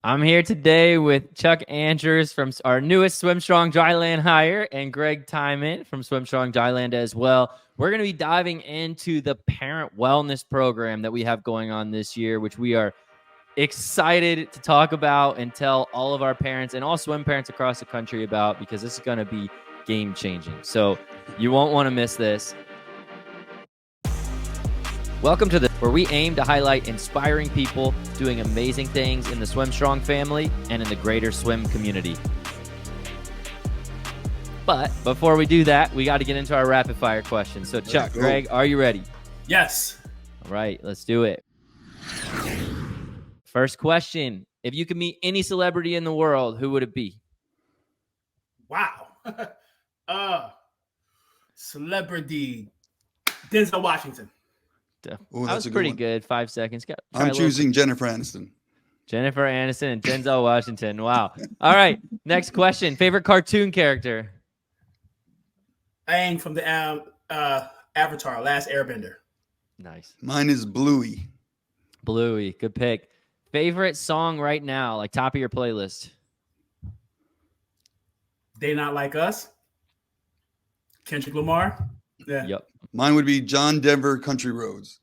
I'm here today with Chuck Andrews from our newest Swim Strong Dryland hire and Greg Tymon from Swim Strong Dryland as well. We're going to be diving into the parent wellness program that we have going on this year, which we are excited to talk about and tell all of our parents and all swim parents across the country about, because this is going to be game changing. So you won't want to miss this. Welcome to where we aim to highlight inspiring people doing amazing things in the Swim Strong family and in the greater swim community. But before we do that, we got to get into our rapid fire questions. So Chuck, Greg, are you ready? Yes. All right, let's do it. First question. If you could meet any celebrity in the world, who would it be? Wow. Celebrity. Denzel Washington. Ooh, that was pretty good. 5 seconds. I'm choosing Jennifer Aniston. Jennifer Aniston and Denzel Washington. Wow. All right. Next question. Favorite cartoon character? Aang from the Avatar, Last Airbender. Nice. Mine is Bluey. Bluey. Good pick. Favorite song right now, like top of your playlist? They Not Like Us. Kendrick Lamar. Yeah. Yep. Mine would be John Denver, Country Roads.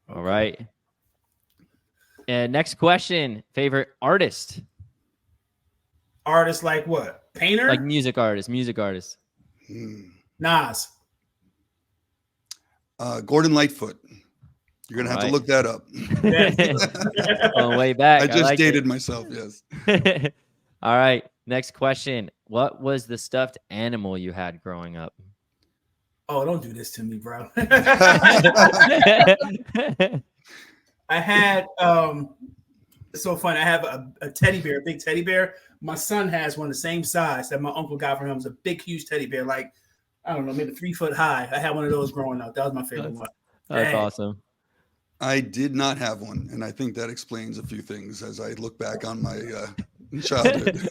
All right. And next question. Favorite artist? Artist like what? Painter? Like music artist. Nas. Gordon Lightfoot. You're going to have to look that up. Going way back. I just dated myself, yes. All right. Next question. What was the stuffed animal you had growing up? Oh, don't do this to me, bro. I had it's so funny. I have a teddy bear, a big teddy bear. My son has one the same size that my uncle got for him. It's a big, huge teddy bear, like, I don't know, maybe 3 foot high. I had one of those growing up. That was my favorite one. That's awesome. I did not have one, and I think that explains a few things as I look back on my childhood.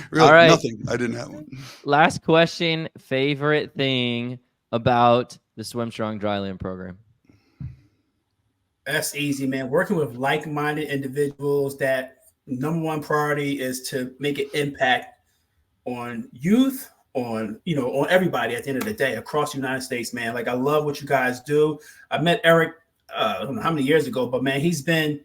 Really, all right. Nothing. I didn't have one. Last question. Favorite thing about the Swim Strong Dryland program? That's easy, man. Working with like-minded individuals, that number one priority is to make an impact on youth, on everybody at the end of the day across the United States, man. Like, I love what you guys do. I met Eric, I don't know how many years ago, but man, he's been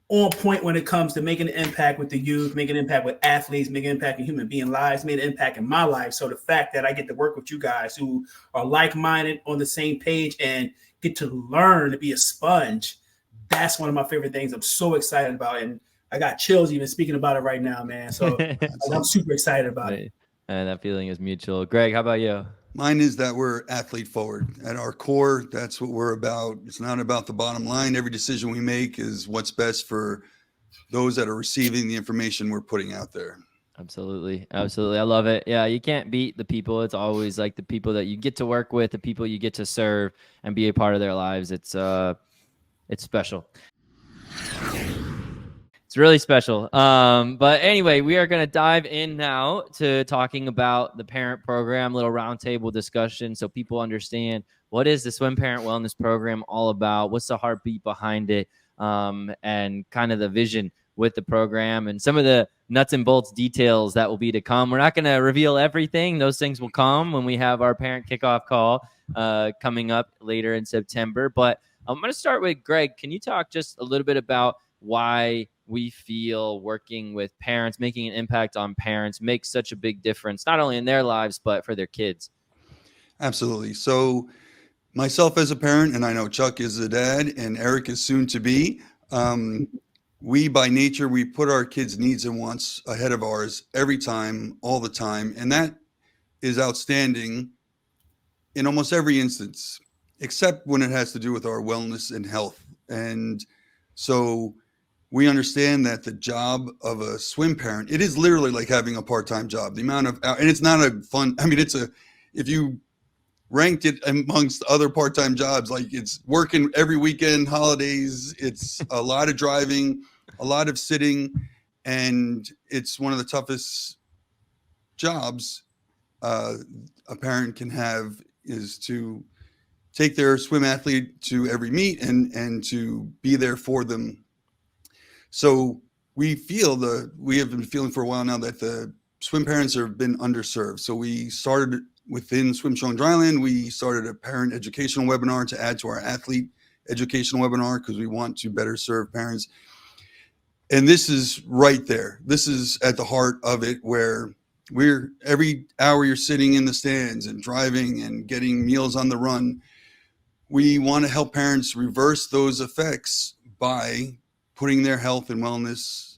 on point when it comes to making an impact with the youth, making an impact with athletes, making an impact in human being lives, made an impact in my life. So the fact that I get to work with you guys who are like-minded, on the same page, and get to learn to be a sponge, that's one of my favorite things I'm so excited about. And I got chills even speaking about it right now, man. So I'm super excited about it. And that feeling is mutual. Greg, how about you? Mine is that we're athlete forward. At our core, that's what we're about. It's not about the bottom line. Every decision we make is what's best for those that are receiving the information we're putting out there. Absolutely. I love it. Yeah, you can't beat the people. It's always like the people that you get to work with, the people you get to serve and be a part of their lives. It's special. It's really special. But anyway, we are going to dive in now to talking about the parent program, little roundtable discussion, so people understand what is the Swim Parent Wellness Program all about, what's the heartbeat behind it, and kind of the vision with the program and some of the nuts and bolts details that will be to come. We're not going to reveal everything. Those things will come when we have our parent kickoff call coming up later in September. But I'm going to start with Greg. Can you talk just a little bit about why we feel working with parents, making an impact on parents, makes such a big difference, not only in their lives, but for their kids? Absolutely. So myself as a parent, and I know Chuck is a dad and Eric is soon to be, we by nature, we put our kids' needs and wants ahead of ours every time, all the time. And that is outstanding in almost every instance, except when it has to do with our wellness and health. And so we understand that the job of a swim parent, it is literally like having a part-time job. The amount of, and it's not a fun, I mean, if you ranked it amongst other part-time jobs, like it's working every weekend, holidays, it's a lot of driving, a lot of sitting, and it's one of the toughest jobs a parent can have, is to take their swim athlete to every meet and to be there for them. So we have been feeling for a while now that the swim parents have been underserved. So we started within Swim Show and Dryland. We started a parent educational webinar to add to our athlete educational webinar because we want to better serve parents. And this is right there. This is at the heart of it, where every hour you're sitting in the stands and driving and getting meals on the run. We want to help parents reverse those effects by putting their health and wellness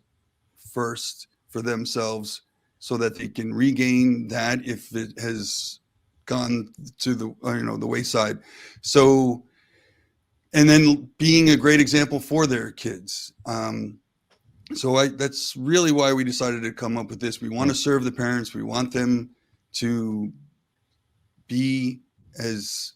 first for themselves so that they can regain that if it has gone to the wayside. So, and then being a great example for their kids. So that's really why we decided to come up with this. We want to serve the parents. We want them to be as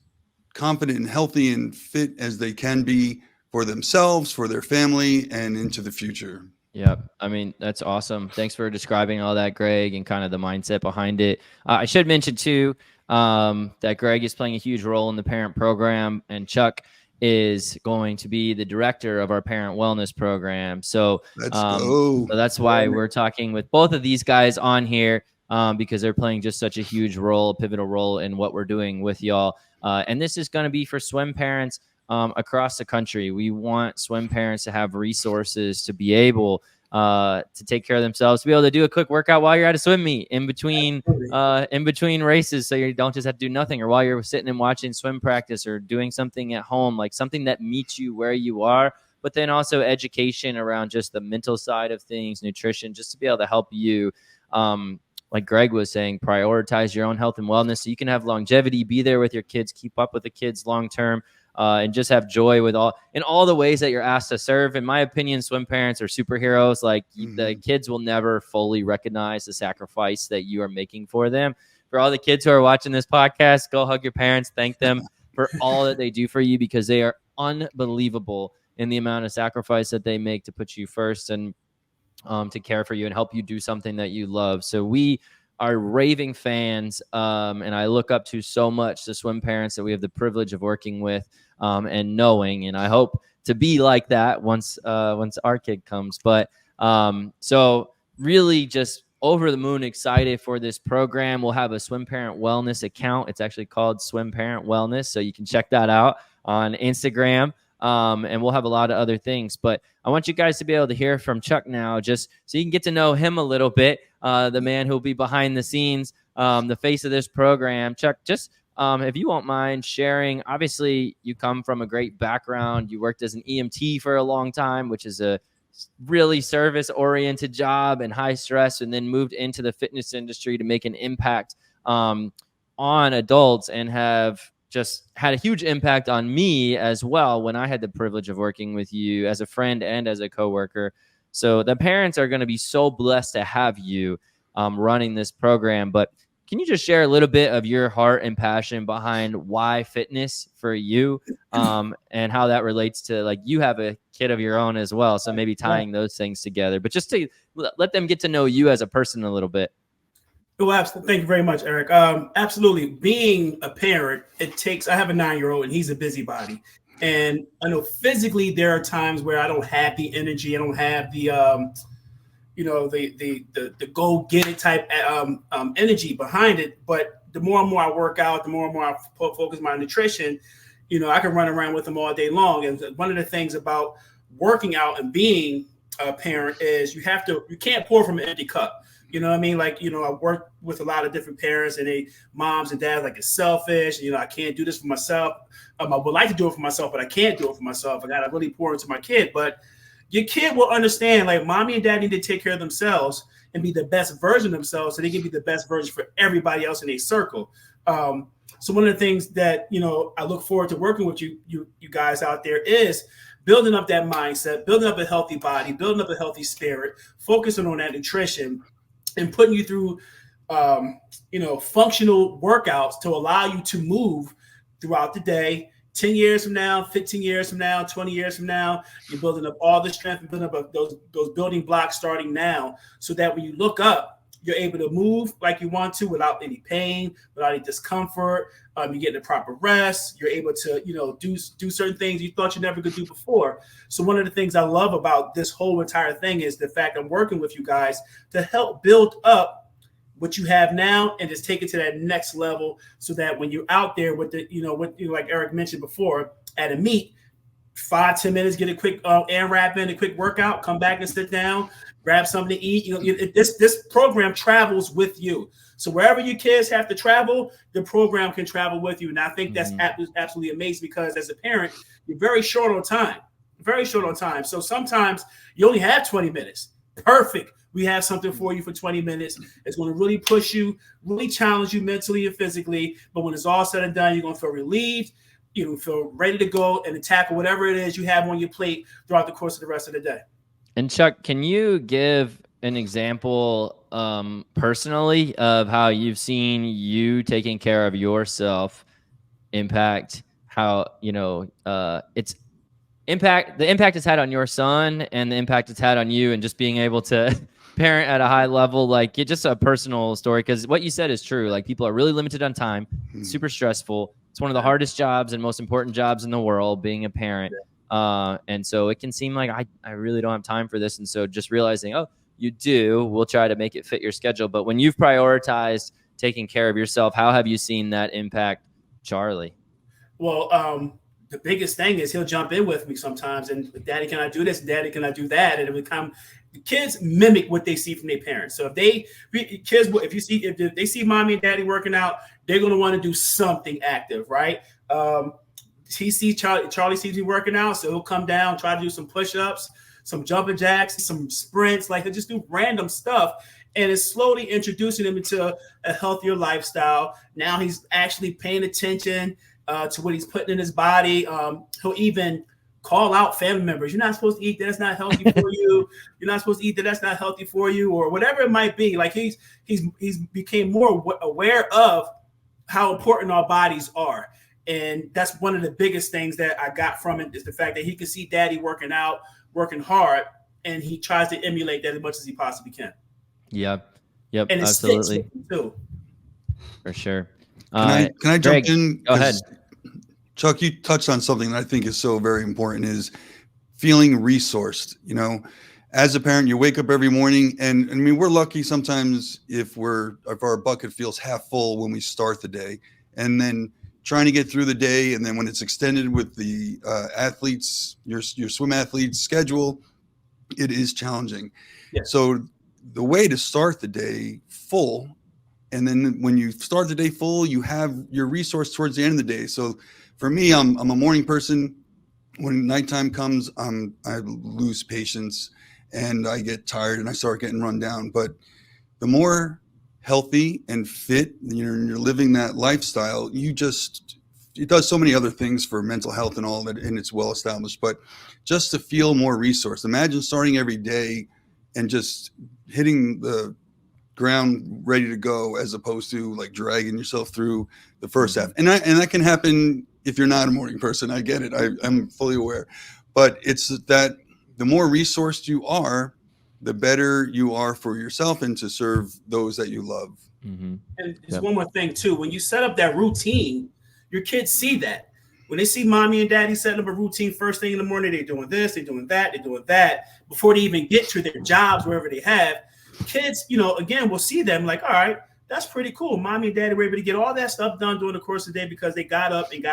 confident and healthy and fit as they can be for themselves, for their family, and into the future. Yeah, I mean, that's awesome. Thanks for describing all that, Greg, and kind of the mindset behind it. I should mention too that Greg is playing a huge role in the parent program, and Chuck is going to be the director of our parent wellness program. So, so that's why we're talking with both of these guys on here, because they're playing just such a huge role, pivotal role in what we're doing with y'all. And this is going to be for swim parents across the country. We want swim parents to have resources to be able to take care of themselves, to be able to do a quick workout while you're at a swim meet in between races, so you don't just have to do nothing, or while you're sitting and watching swim practice, or doing something at home, like something that meets you where you are. But then also education around just the mental side of things, nutrition, just to be able to help you, like Greg was saying, prioritize your own health and wellness so you can have longevity, be there with your kids, keep up with the kids long term. And just have joy with all the ways that you're asked to serve. In my opinion, swim parents are superheroes. Like the kids will never fully recognize the sacrifice that you are making for them. For all the kids who are watching this podcast, go hug your parents. Thank them for all that they do for you, because they are unbelievable in the amount of sacrifice that they make to put you first and to care for you and help you do something that you love. So we are raving fans, and I look up to so much the swim parents that we have the privilege of working with and knowing, and I hope to be like that once our kid comes. But so really just over the moon excited for this program. We'll have a Swim Parent Wellness account. It's actually called Swim Parent Wellness, so you can check that out on Instagram. And we'll have a lot of other things, but I want you guys to be able to hear from Chuck now, just so you can get to know him a little bit, the man who'll be behind the scenes, the face of this program. Chuck, just if you won't mind sharing, obviously you come from a great background. You worked as an EMT for a long time, which is a really service-oriented job and high stress, and then moved into the fitness industry to make an impact on adults, and have just had a huge impact on me as well when I had the privilege of working with you as a friend and as a coworker. So the parents are going to be so blessed to have you running this program. But can you just share a little bit of your heart and passion behind why fitness for you, and how that relates to, like, you have a kid of your own as well, so maybe tying those things together, but just to let them get to know you as a person a little bit. Well, absolutely. Thank you very much, Eric. Absolutely. Being a parent, I have a 9-year-old and he's a busybody. And I know physically there are times where I don't have the energy. I don't have the, the go get it type energy behind it. But the more and more I work out, the more and more I focus my nutrition, I can run around with them all day long. And one of the things about working out and being a parent is you can't pour from an empty cup. You know what I mean? Like, I work with a lot of different parents, and they moms and dads, like, it's selfish. I can't do this for myself. I would like to do it for myself, but I can't do it for myself. I got to really pour into my kid. But your kid will understand, like, mommy and daddy need to take care of themselves and be the best version of themselves, so they can be the best version for everybody else in their circle. So one of the things that, I look forward to working with you guys out there is building up that mindset, building up a healthy body, building up a healthy spirit, focusing on that nutrition, and putting you through, functional workouts to allow you to move throughout the day. 10 years from now, 15 years from now, 20 years from now, you're building up all the strength and building up those building blocks starting now, so that when you look up You're able to move like you want to without any pain, without any discomfort. You get the proper rest. You're able to, do certain things you thought you never could do before. So one of the things I love about this whole entire thing is the fact I'm working with you guys to help build up what you have now and just take it to that next level, so that when you're out there with the, like Eric mentioned before, at a meet, 5-10 minutes, get a quick air wrap in, a quick workout, come back and sit down, grab something to eat. This program travels with you. So wherever your kids have to travel, the program can travel with you. And I think that's absolutely amazing, because as a parent, you're very short on time. So sometimes you only have 20 minutes. Perfect. We have something for you for 20 minutes. It's going to really push you, really challenge you mentally and physically. But when it's all said and done, you're going to feel relieved. You feel ready to go and tackle whatever it is you have on your plate throughout the course of the rest of the day. And Chuck, can you give an example personally of how you've seen you taking care of yourself impact how, the impact it's had on your son and the impact it's had on you, and just being able to parent at a high level, like just a personal story? Because what you said is true. Like, people are really limited on time, super stressful. It's one of the hardest jobs and most important jobs in the world, being a parent. And so it can seem like I really don't have time for this. And so just realizing, oh, you do, we'll try to make it fit your schedule. But when you've prioritized taking care of yourself, how have you seen that impact Charlie? Well, the biggest thing is he'll jump in with me sometimes, and Daddy, can I do this? Daddy, can I do that? And it become, the kids mimic what they see from their parents. So if they see mommy and daddy working out, they're going to want to do something active, right? He sees Charlie sees me working out, so he'll come down, try to do some push-ups, some jumping jacks, some sprints, like he'll just do random stuff. And it's slowly introducing him into a healthier lifestyle. Now he's actually paying attention to what he's putting in his body. He'll even call out family members. You're not supposed to eat that. That's not healthy for you. You're not supposed to eat that. That's not healthy for you, or whatever it might be. Like he's became more aware of how important our bodies are. And that's one of the biggest things that I got from it, is the fact that he can see Daddy working out, working hard, and he tries to emulate that as much as he possibly can. Yep, and absolutely. Too. For sure. Can I jump in? Go ahead. Chuck, you touched on something that I think is so very important, is feeling resourced. As a parent, you wake up every morning, and I mean, we're lucky sometimes if our bucket feels half full when we start the day, and then trying to get through the day. And then when it's extended with the athletes, your swim athletes schedule, it is challenging. Yeah. So the way to start the day full, and then when you start the day full, you have your resource towards the end of the day. So for me, I'm a morning person. When nighttime comes, I lose patience and I get tired and I start getting run down. But the more healthy and fit you're living that lifestyle, it does so many other things for mental health and all that, and it's well established. But just to feel more resourced, imagine starting every day and just hitting the ground ready to go, as opposed to like dragging yourself through the first half. And that can happen if you're not a morning person. I get it. I'm fully aware. But it's that the more resourced you are, the better you are for yourself and to serve those that you love. Mm-hmm. And there's one more thing too. When you set up that routine, your kids see that. When they see mommy and daddy setting up a routine first thing in the morning, they're doing this, they're doing that, they're doing that, before they even get to their jobs, wherever they have. Kids, again, will see them like, all right, that's pretty cool. Mommy and daddy were able to get all that stuff done during the course of the day because they got up and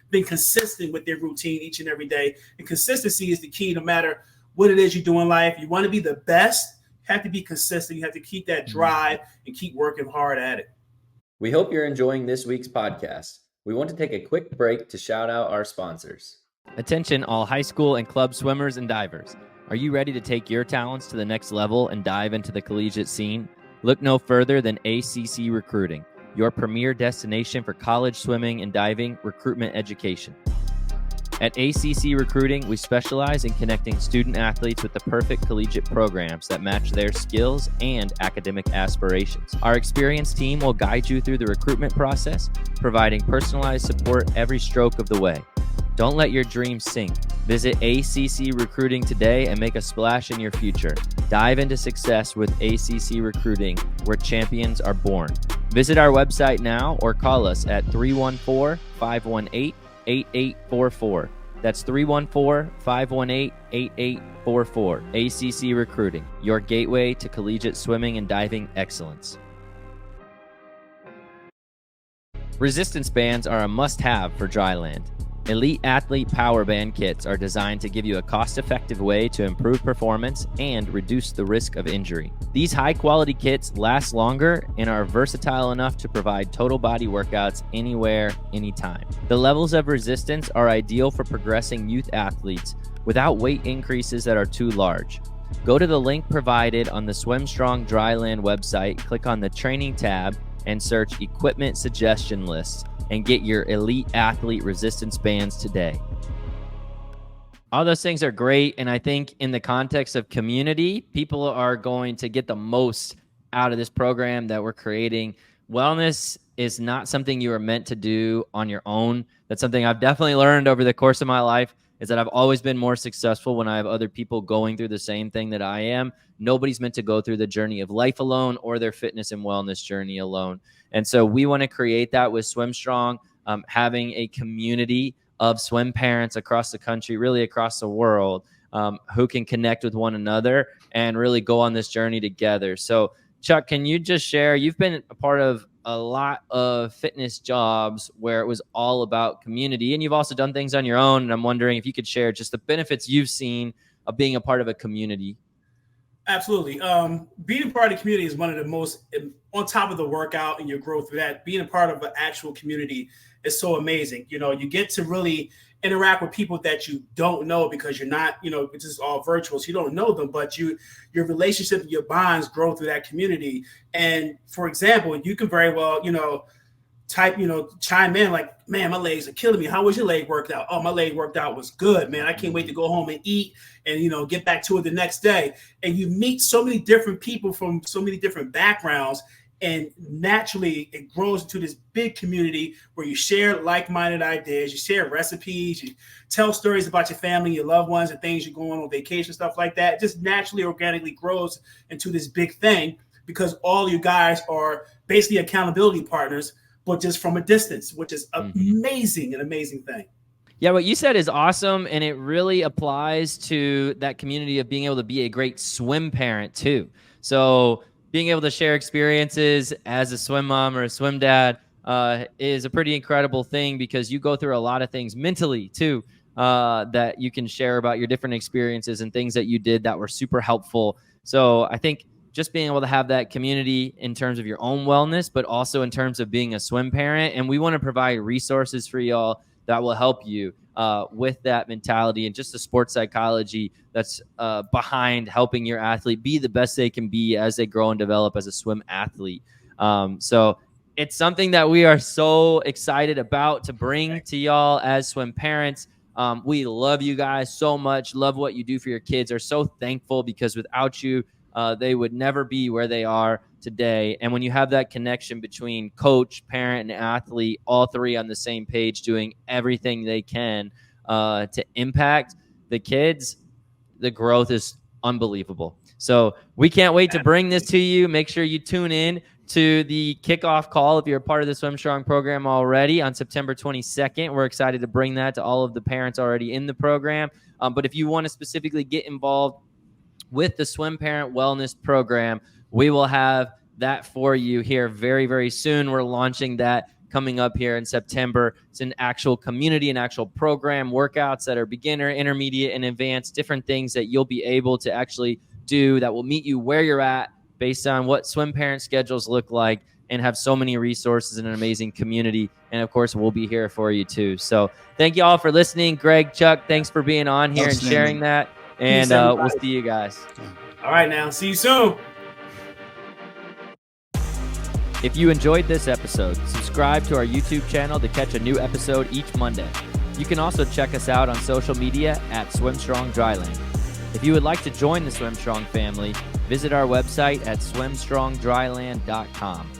been consistent with their routine each and every day. And consistency is the key, no matter what it is you do in life. You want to be the best, you have to be consistent. You have to keep that drive and keep working hard at it. We hope you're enjoying this week's podcast. We want to take a quick break to shout out our sponsors. Attention all high school and club swimmers and divers. Are you ready to take your talents to the next level and dive into the collegiate scene? Look no further than ACC Recruiting, your premier destination for college swimming and diving recruitment education. At ACC Recruiting, we specialize in connecting student athletes with the perfect collegiate programs that match their skills and academic aspirations. Our experienced team will guide you through the recruitment process, providing personalized support every stroke of the way. Don't let your dreams sink. Visit ACC Recruiting today and make a splash in your future. Dive into success with ACC Recruiting, where champions are born. Visit our website now or call us at 314-518-8844. That's 314-518-8844. ACC Recruiting, your gateway to collegiate swimming and diving excellence. Resistance bands are a must-have for dry land. Elite Athlete Power Band kits are designed to give you a cost-effective way to improve performance and reduce the risk of injury. These high-quality kits last longer and are versatile enough to provide total body workouts anywhere, anytime. The levels of resistance are ideal for progressing youth athletes without weight increases that are too large. Go to the link provided on the SwimStrong Dryland website, click on the Training tab, and search Equipment Suggestion Lists, and get your Elite Athlete resistance bands today. All those things are great, and I think in the context of community, people are going to get the most out of this program that we're creating. Wellness is not something you are meant to do on your own. That's something I've definitely learned over the course of my life, is that I've always been more successful when I have other people going through the same thing that I am. Nobody's meant to go through the journey of life alone or their fitness and wellness journey alone. And so we want to create that with SwimStrong, having a community of swim parents across the country, really across the world, who can connect with one another and really go on this journey together. So Chuck, can you just share, you've been a part of a lot of fitness jobs where it was all about community, and you've also done things on your own. And I'm wondering if you could share just the benefits you've seen of being a part of a community. Absolutely. Being a part of the community is one of the most, on top of the workout and your growth through that, being a part of an actual community is so amazing. You know, you get to really interact with people that you don't know because you're not, you know, it's just all virtual. So you don't know them, but your relationship, your bonds grow through that community. And for example, you can very well, chime in like, man, my legs are killing me. How was your leg worked out? Oh, my leg worked out was good, man. I can't wait to go home and eat and, get back to it the next day. And you meet so many different people from so many different backgrounds. And naturally, it grows into this big community where you share like-minded ideas, you share recipes, you tell stories about your family, your loved ones, and things you're going on vacation, stuff like that. It just naturally, organically grows into this big thing because all you guys are basically accountability partners, but just from a distance, which is an amazing thing. Yeah, what you said is awesome, and it really applies to that community of being able to be a great swim parent too. So being able to share experiences as a swim mom or a swim dad is a pretty incredible thing because you go through a lot of things mentally too that you can share about your different experiences and things that you did that were super helpful. So I think just being able to have that community in terms of your own wellness, but also in terms of being a swim parent. And we want to provide resources for y'all that will help you with that mentality and just the sports psychology that's behind helping your athlete be the best they can be as they grow and develop as a swim athlete. So it's something that we are so excited about to bring to y'all as swim parents. We love you guys so much, love what you do for your kids, are so thankful because without you, they would never be where they are today. And when you have that connection between coach, parent, and athlete, all three on the same page doing everything they can to impact the kids, the growth is unbelievable. So we can't wait to bring this to you. Make sure you tune in to the kickoff call if you're a part of the SwimStrong program already on September 22nd. We're excited to bring that to all of the parents already in the program. But if you want to specifically get involved with the Swim Parent Wellness Program, we will have that for you here very, very soon. We're launching that coming up here in September. It's an actual community, an actual program, workouts that are beginner, intermediate, and advanced, different things that you'll be able to actually do that will meet you where you're at based on what swim parent schedules look like, and have so many resources and an amazing community. And of course, we'll be here for you too. So thank you all for listening. Greg, Chuck, thanks for being on here and sharing that. And we'll see you guys. All right, now. See you soon. If you enjoyed this episode, subscribe to our YouTube channel to catch a new episode each Monday. You can also check us out on social media at SwimStrong Dryland. If you would like to join the SwimStrong family, visit our website at swimstrongdryland.com.